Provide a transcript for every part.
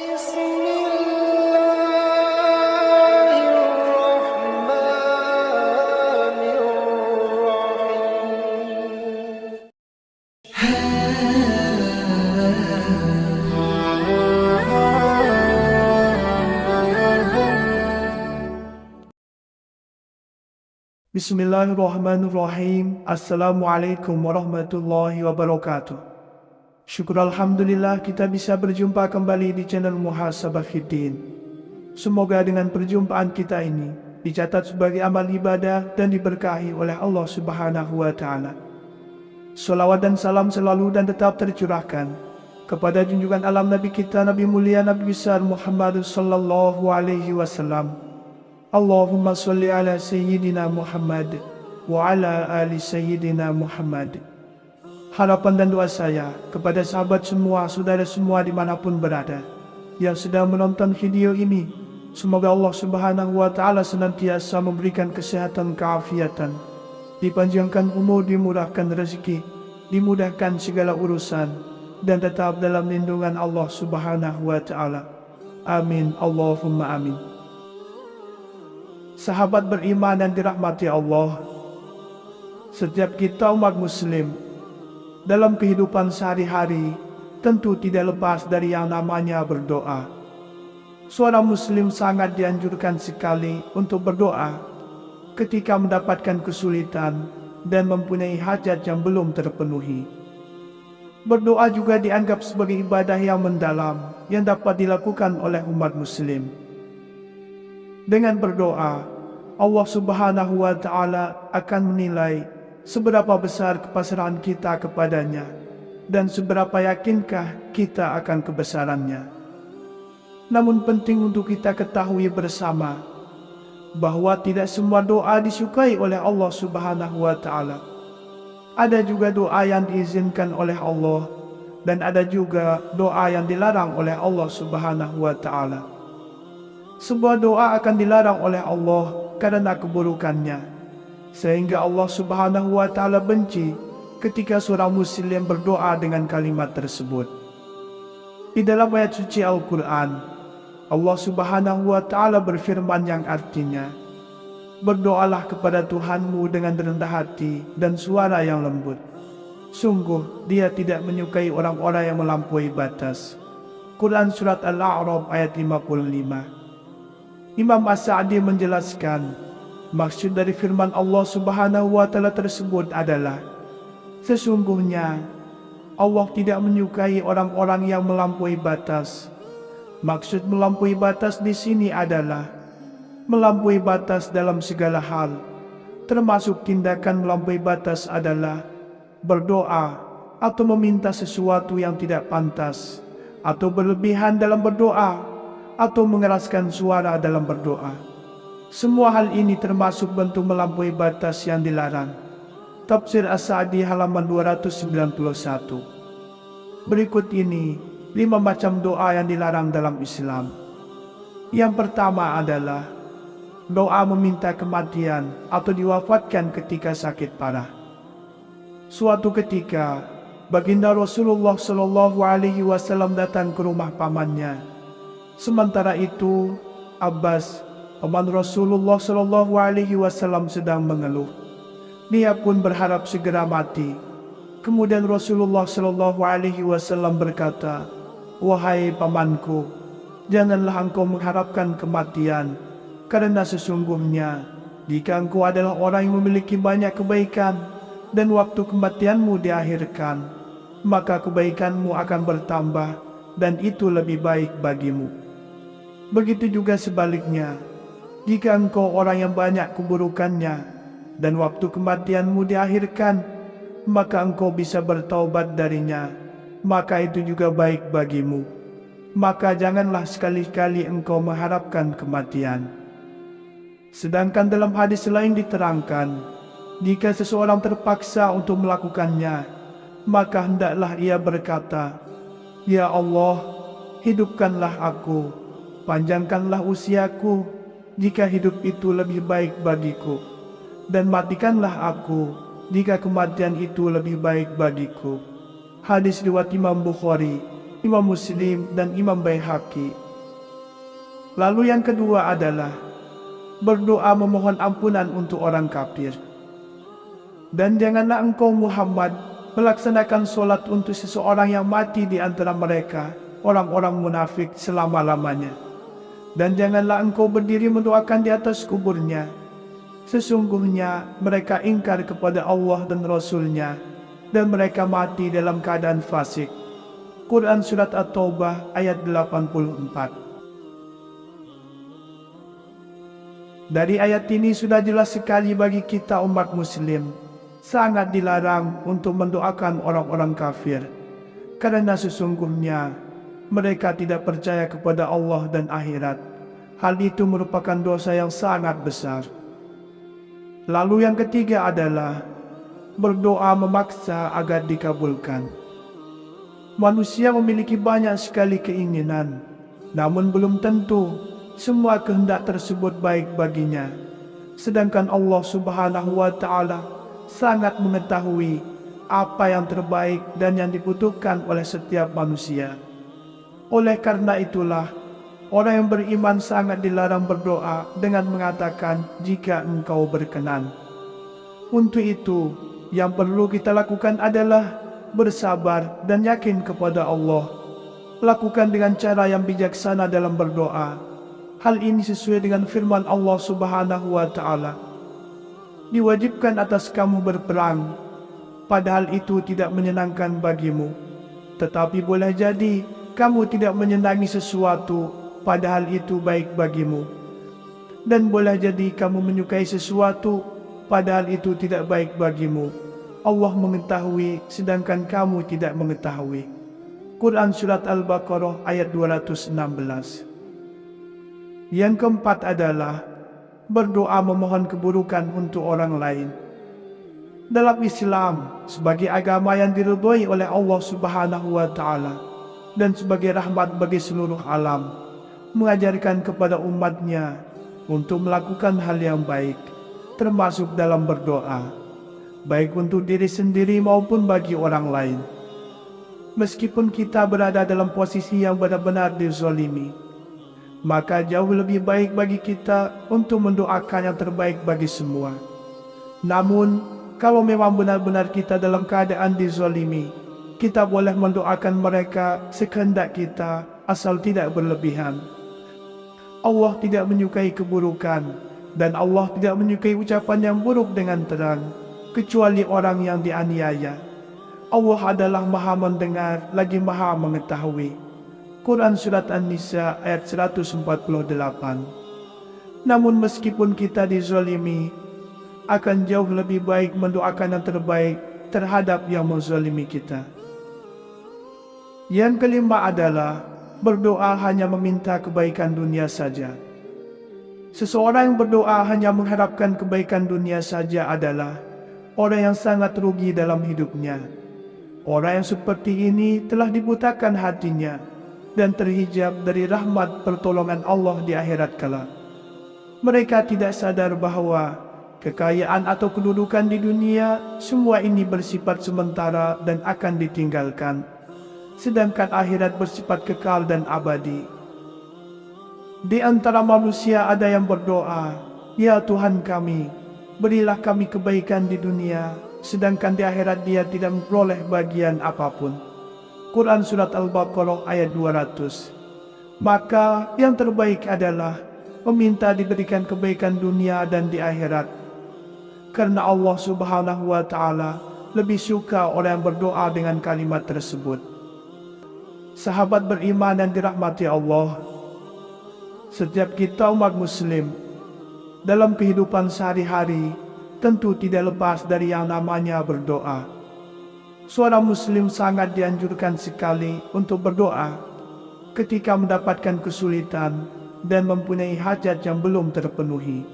بسم الله الرحمن الرحيم. Bismillahirrahmanirrahim. Assalamualaikum warahmatullahi wabarakatuh. Syukur Alhamdulillah kita bisa berjumpa kembali di channel Muhasabah Fiddin. Semoga dengan perjumpaan kita ini dicatat sebagai amal ibadah dan diberkahi oleh Allah Subhanahu wa Ta'ala. Salawat dan salam selalu dan tetap tercurahkan kepada junjungan alam Nabi kita, Nabi mulia, Nabi besar Muhammad sallallahu alaihi wasallam. Allahumma salli ala Sayyidina Muhammad wa ala ali Sayyidina Muhammad. Harapan dan doa saya kepada sahabat semua, saudara semua dimanapun berada yang sedang menonton video ini, semoga Allah Subhanahu wa Ta'ala senantiasa memberikan kesehatan, keafiatan, dipanjangkan umur, dimurahkan rezeki, dimudahkan segala urusan, dan tetap dalam lindungan Allah Subhanahu wa Ta'ala. Amin, Allahumma amin. Sahabat beriman dan dirahmati Allah, setiap kita umat muslim dalam kehidupan sehari-hari tentu tidak lepas dari yang namanya berdoa. Seorang muslim sangat dianjurkan sekali untuk berdoa ketika mendapatkan kesulitan dan mempunyai hajat yang belum terpenuhi. Berdoa juga dianggap sebagai ibadah yang mendalam yang dapat dilakukan oleh umat muslim. Dengan berdoa, Allah Subhanahu wa Ta'ala akan menilai seberapa besar kepasrahan kita kepadanya dan seberapa yakinkah kita akan kebesarannya. Namun penting untuk kita ketahui bersama bahwa tidak semua doa disukai oleh Allah Subhanahu wa Ta'ala. Ada juga doa yang diizinkan oleh Allah dan ada juga doa yang dilarang oleh Allah Subhanahu wa Ta'ala. Sebuah doa akan dilarang oleh Allah karena keburukannya, sehingga Allah Subhanahu wa Ta'ala benci ketika seorang muslim berdoa dengan kalimat tersebut. Di dalam ayat suci Al-Quran, Allah Subhanahu wa Ta'ala berfirman yang artinya, berdoalah kepada Tuhanmu dengan rendah hati dan suara yang lembut. Sungguh Dia tidak menyukai orang-orang yang melampaui batas. Quran Surat Al-A'raf ayat 55. Imam As-Sa'di menjelaskan, maksud dari firman Allah Subhanahu wa Ta'ala tersebut adalah, sesungguhnya Allah tidak menyukai orang-orang yang melampaui batas. Maksud melampaui batas di sini adalah melampaui batas dalam segala hal, termasuk tindakan melampaui batas adalah berdoa atau meminta sesuatu yang tidak pantas, atau berlebihan dalam berdoa, atau mengeraskan suara dalam berdoa. Semua hal ini termasuk bentuk melampaui batas yang dilarang. Tafsir As-Sa'di halaman 291. Berikut ini 5 macam doa yang dilarang dalam Islam. Yang pertama adalah doa meminta kematian atau diwafatkan ketika sakit parah. Suatu ketika baginda Rasulullah Shallallahu alaihi wasallam datang ke rumah pamannya. Sementara itu Abbas, paman Rasulullah Shallallahu alaihi wasallam, sedang mengeluh. Dia pun berharap segera mati. Kemudian Rasulullah Shallallahu alaihi wasallam berkata, "Wahai pamanku, janganlah engkau mengharapkan kematian, karena sesungguhnya jika engkau adalah orang yang memiliki banyak kebaikan dan waktu kematianmu diakhirkan, maka kebaikanmu akan bertambah dan itu lebih baik bagimu. Begitu juga sebaliknya, jika engkau orang yang banyak keburukannya dan waktu kematianmu diakhirkan, maka engkau bisa bertaubat darinya, maka itu juga baik bagimu. Maka janganlah sekali-kali engkau mengharapkan kematian." Sedangkan dalam hadis lain diterangkan, jika seseorang terpaksa untuk melakukannya, maka hendaklah ia berkata, "Ya Allah, hidupkanlah aku, panjangkanlah usiaku jika hidup itu lebih baik bagiku, dan matikanlah aku jika kematian itu lebih baik bagiku." Hadis riwayat Imam Bukhari Imam Muslim, dan Imam Baihaqi. Lalu yang kedua adalah berdoa memohon ampunan untuk orang kafir. Dan janganlah engkau Muhammad melaksanakan solat untuk seseorang yang mati di antara mereka, orang-orang munafik selama-lamanya. Dan janganlah engkau berdiri mendoakan di atas kuburnya. Sesungguhnya mereka ingkar kepada Allah dan Rasul-Nya, dan mereka mati dalam keadaan fasik. Quran Surat At-Taubah ayat 84. Dari ayat ini sudah jelas sekali bagi kita umat muslim, sangat dilarang untuk mendoakan orang-orang kafir, karena sesungguhnya mereka tidak percaya kepada Allah dan akhirat. Hal itu merupakan dosa yang sangat besar. Lalu yang ketiga adalah berdoa memaksa agar dikabulkan. Manusia memiliki banyak sekali keinginan, namun belum tentu semua kehendak tersebut baik baginya. Sedangkan Allah Subhanahu wa Ta'ala sangat mengetahui apa yang terbaik dan yang dibutuhkan oleh setiap manusia. Oleh karena itulah, orang yang beriman sangat dilarang berdoa dengan mengatakan, "Jika engkau berkenan." Untuk itu, yang perlu kita lakukan adalah bersabar dan yakin kepada Allah. Lakukan dengan cara yang bijaksana dalam berdoa. Hal ini sesuai dengan firman Allah Subhanahu wa Ta'ala. Diwajibkan atas kamu berperang, padahal itu tidak menyenangkan bagimu. Tetapi boleh jadi kamu tidak menyenangi sesuatu, padahal itu baik bagimu. Dan boleh jadi kamu menyukai sesuatu, padahal itu tidak baik bagimu. Allah mengetahui, sedangkan kamu tidak mengetahui. Quran Surat Al-Baqarah ayat 216. Yang keempat adalah berdoa memohon keburukan untuk orang lain. Dalam Islam, sebagai agama yang diridhoi oleh Allah Subhanahu wa Ta'ala dan sebagai rahmat bagi seluruh alam, mengajarkan kepada umatnya untuk melakukan hal yang baik, termasuk dalam berdoa, baik untuk diri sendiri maupun bagi orang lain. Meskipun kita berada dalam posisi yang benar-benar dizalimi, maka jauh lebih baik bagi kita untuk mendoakan yang terbaik bagi semua. Namun, kalau memang benar-benar kita dalam keadaan dizalimi, kita boleh mendoakan mereka sekehendak kita, asal tidak berlebihan. Allah tidak menyukai keburukan, dan Allah tidak menyukai ucapan yang buruk dengan terang, kecuali orang yang dianiaya. Allah adalah Maha mendengar lagi Maha mengetahui. Quran Surat An-Nisa ayat 148. Namun meskipun kita dizalimi, akan jauh lebih baik mendoakan yang terbaik terhadap yang menzalimi kita. Yang kelima adalah berdoa hanya meminta kebaikan dunia saja. Seseorang yang berdoa hanya mengharapkan kebaikan dunia saja adalah orang yang sangat rugi dalam hidupnya. Orang yang seperti ini telah dibutakan hatinya dan terhijab dari rahmat pertolongan Allah di akhirat kelak. Mereka tidak sadar bahwa kekayaan atau kedudukan di dunia, semua ini bersifat sementara dan akan ditinggalkan, sedangkan akhirat bersifat kekal dan abadi. Di antara manusia ada yang berdoa, "Ya Tuhan kami, berilah kami kebaikan di dunia," sedangkan di akhirat dia tidak memperoleh bagian apapun. Quran Surat Al-Baqarah ayat 200. Maka yang terbaik adalah meminta diberikan kebaikan dunia dan di akhirat, karena Allah Subhanahu wa Ta'ala lebih suka orang yang berdoa dengan kalimat tersebut. Sahabat beriman yang dirahmati Allah, setiap kita umat muslim dalam kehidupan sehari-hari tentu tidak lepas dari yang namanya berdoa. Seorang muslim sangat dianjurkan sekali untuk berdoa ketika mendapatkan kesulitan dan mempunyai hajat yang belum terpenuhi.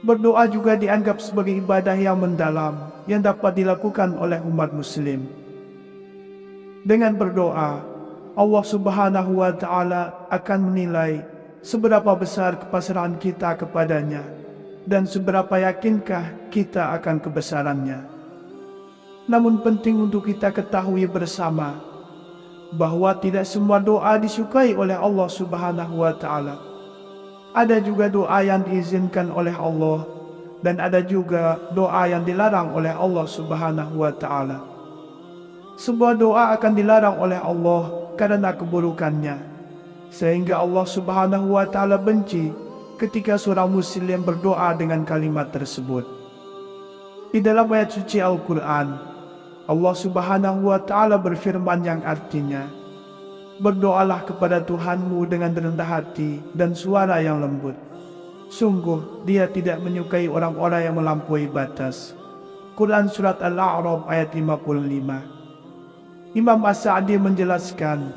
Berdoa juga dianggap sebagai ibadah yang mendalam yang dapat dilakukan oleh umat muslim. Dengan berdoa, Allah Subhanahu wa Ta'ala akan menilai seberapa besar kepasrahan kita kepadanya dan seberapa yakinkah kita akan kebesarannya. Namun penting untuk kita ketahui bersama bahwa tidak semua doa disukai oleh Allah Subhanahu wa Ta'ala. Ada juga doa yang diizinkan oleh Allah, dan ada juga doa yang dilarang oleh Allah Subhanahu wa Ta'ala. Sebuah doa akan dilarang oleh Allah karena keburukannya, sehingga Allah Subhanahu wa Ta'ala benci ketika seorang muslim berdoa dengan kalimat tersebut. Di dalam ayat suci Al-Quran, Allah Subhanahu wa Ta'ala berfirman yang artinya, "Berdoalah kepada Tuhanmu dengan rendah hati dan suara yang lembut. Sungguh Dia tidak menyukai orang-orang yang melampaui batas." Quran Surat Al-A'raf ayat 55. Imam As-Sa'di menjelaskan,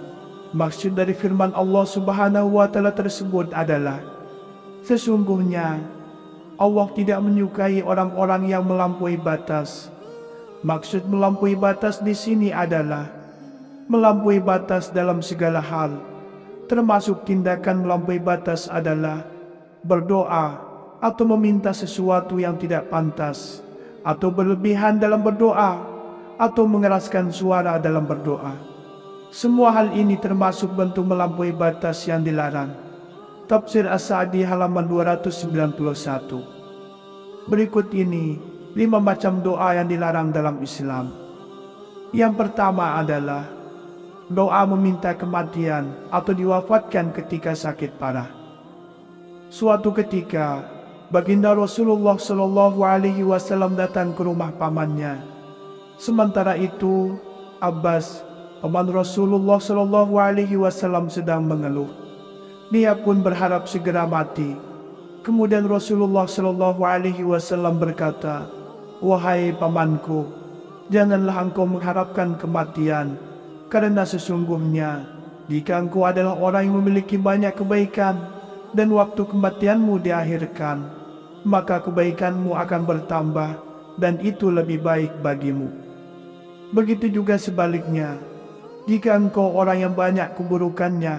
maksud dari firman Allah Subhanahu wa Ta'ala tersebut adalah, sesungguhnya Allah tidak menyukai orang-orang yang melampaui batas. Maksud melampaui batas di sini adalah melampaui batas dalam segala hal, termasuk tindakan melampaui batas adalah berdoa atau meminta sesuatu yang tidak pantas, atau berlebihan dalam berdoa, atau mengeraskan suara dalam berdoa. Semua hal ini termasuk bentuk melampaui batas yang dilarang. Tafsir As-Sa'di halaman 291. Berikut ini 5 macam doa yang dilarang dalam Islam. Yang pertama adalah doa meminta kematian atau diwafatkan ketika sakit parah. Suatu ketika, baginda Rasulullah Shallallahu Alaihi Wasallam datang ke rumah pamannya. Sementara itu, Abbas, paman Rasulullah Shallallahu Alaihi Wasallam sedang mengeluh. Dia pun berharap segera mati. Kemudian Rasulullah Shallallahu Alaihi Wasallam berkata, "Wahai pamanku, janganlah engkau mengharapkan kematian, karena sesungguhnya jika engkau adalah orang yang memiliki banyak kebaikan dan waktu kematianmu diakhirkan, maka kebaikanmu akan bertambah dan itu lebih baik bagimu. Begitu juga sebaliknya, jika engkau orang yang banyak keburukannya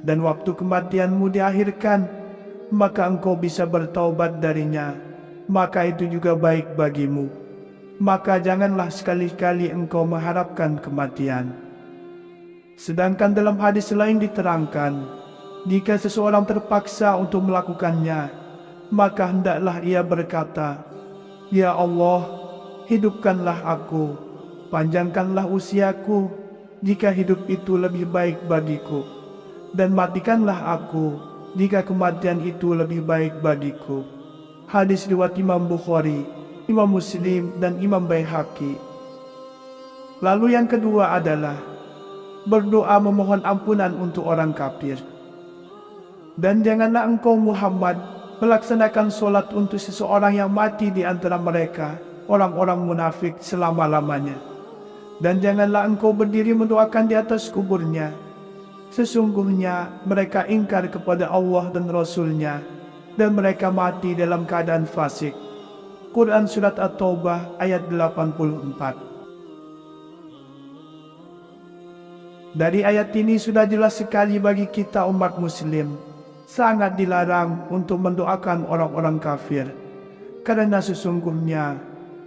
dan waktu kematianmu diakhirkan, maka engkau bisa bertaubat darinya, maka itu juga baik bagimu. Maka janganlah sekali-kali engkau mengharapkan kematian." Sedangkan dalam hadis lain diterangkan, jika seseorang terpaksa untuk melakukannya, maka hendaklah ia berkata, "Ya Allah, hidupkanlah aku, panjangkanlah usiaku, jika hidup itu lebih baik bagiku, dan matikanlah aku, jika kematian itu lebih baik bagiku." Hadis riwayat Imam Bukhari, Imam Muslim, dan Imam Baihaqi. Lalu yang kedua adalah berdoa memohon ampunan untuk orang kafir. Dan janganlah engkau Muhammad melaksanakan sholat untuk seseorang yang mati di antara mereka, orang-orang munafik, selama-lamanya. Dan janganlah engkau berdiri mendoakan di atas kuburnya. Sesungguhnya mereka ingkar kepada Allah dan Rasul-Nya, dan mereka mati dalam keadaan fasik. Quran Surat At-Taubah ayat 84. Dari ayat ini sudah jelas sekali bagi kita umat muslim, sangat dilarang untuk mendoakan orang-orang kafir, karena sesungguhnya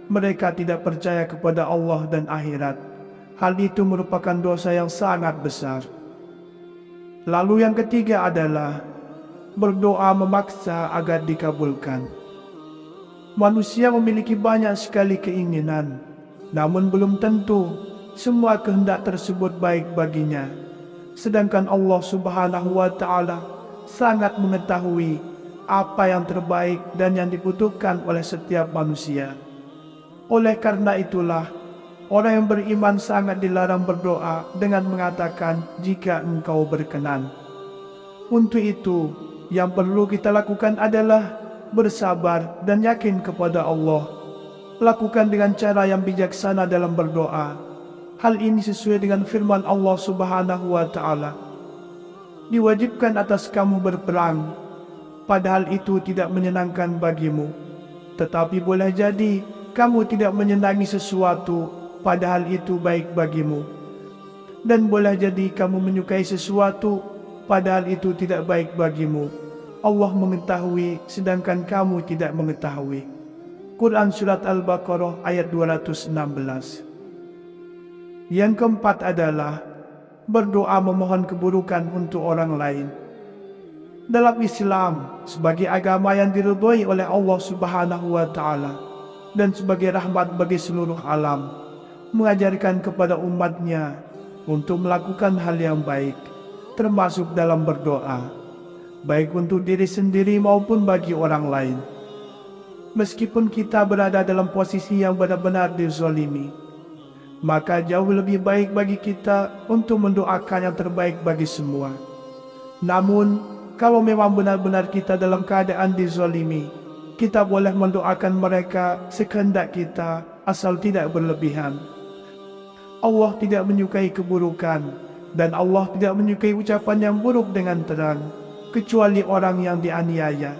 mereka tidak percaya kepada Allah dan akhirat. Hal itu merupakan dosa yang sangat besar. Lalu yang ketiga adalah berdoa memaksa agar dikabulkan. Manusia memiliki banyak sekali keinginan, namun belum tentu semua kehendak tersebut baik baginya. Sedangkan Allah Subhanahu wa Ta'ala sangat mengetahui apa yang terbaik dan yang dibutuhkan oleh setiap manusia. Oleh karena itulah, orang yang beriman sangat dilarang berdoa dengan mengatakan, "Jika engkau berkenan." Untuk itu, yang perlu kita lakukan adalah bersabar dan yakin kepada Allah. Lakukan dengan cara yang bijaksana dalam berdoa. Hal ini sesuai dengan firman Allah Subhanahu wa Ta'ala, "Diwajibkan atas kamu berperang, padahal itu tidak menyenangkan bagimu. Tetapi boleh jadi kamu tidak menyenangi sesuatu, padahal itu baik bagimu. Dan boleh jadi kamu menyukai sesuatu, padahal itu tidak baik bagimu. Allah mengetahui, sedangkan kamu tidak mengetahui." Quran Surat Al-Baqarah ayat 216. Yang keempat adalah berdoa memohon keburukan untuk orang lain. Dalam Islam, sebagai agama yang diridhoi oleh Allah Subhanahu wa Ta'ala dan sebagai rahmat bagi seluruh alam, mengajarkan kepada umatnya untuk melakukan hal yang baik, termasuk dalam berdoa, baik untuk diri sendiri maupun bagi orang lain. Meskipun kita berada dalam posisi yang benar-benar dizalimi, maka jauh lebih baik bagi kita untuk mendoakan yang terbaik bagi semua. Namun, kalau memang benar-benar kita dalam keadaan dizalimi, kita boleh mendoakan mereka sekehendak kita, asal tidak berlebihan. Allah tidak menyukai keburukan, dan Allah tidak menyukai ucapan yang buruk dengan terang, kecuali orang yang dianiaya.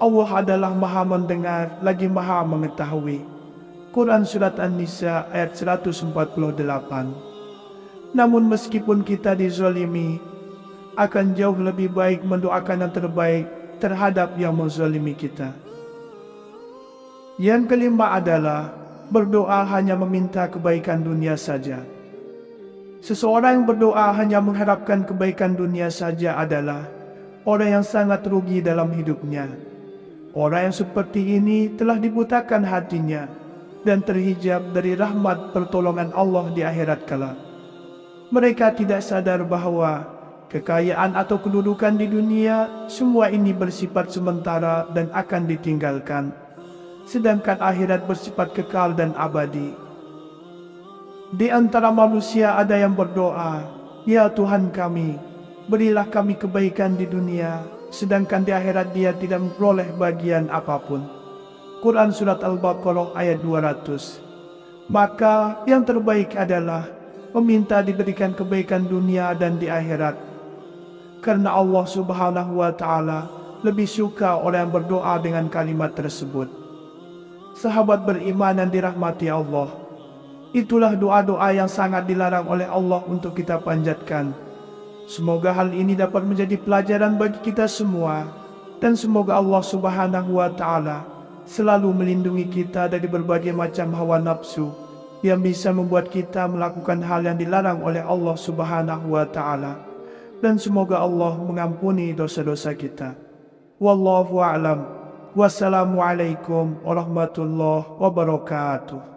Allah adalah Maha mendengar lagi Maha mengetahui. Quran Surat An-Nisa ayat 148. Namun meskipun kita dizalimi, akan jauh lebih baik mendoakan yang terbaik terhadap yang menzalimi kita. Yang kelima adalah berdoa hanya meminta kebaikan dunia saja. Seseorang yang berdoa hanya mengharapkan kebaikan dunia saja adalah orang yang sangat rugi dalam hidupnya. Orang yang seperti ini telah dibutakan hatinya dan terhijab dari rahmat pertolongan Allah di akhirat kelak. Mereka tidak sadar bahwa kekayaan atau kedudukan di dunia, semua ini bersifat sementara dan akan ditinggalkan, sedangkan akhirat bersifat kekal dan abadi. Di antara manusia ada yang berdoa, "Ya Tuhan kami, berilah kami kebaikan di dunia, sedangkan di akhirat dia tidak memperoleh bagian apapun." Quran Surat Al-Baqarah ayat 200. Maka yang terbaik adalah meminta diberikan kebaikan dunia dan di akhirat, karena Allah Subhanahu wa Ta'ala lebih suka orang yang berdoa dengan kalimat tersebut. Sahabat beriman yang dirahmati Allah, itulah doa-doa yang sangat dilarang oleh Allah untuk kita panjatkan. Semoga hal ini dapat menjadi pelajaran bagi kita semua, dan semoga Allah Subhanahu wa Ta'ala selalu melindungi kita dari berbagai macam hawa nafsu yang bisa membuat kita melakukan hal yang dilarang oleh Allah Subhanahu wa Ta'ala, dan semoga Allah mengampuni dosa-dosa kita. Wallahu a'lam. Wassalamualaikum warahmatullahi wabarakatuh.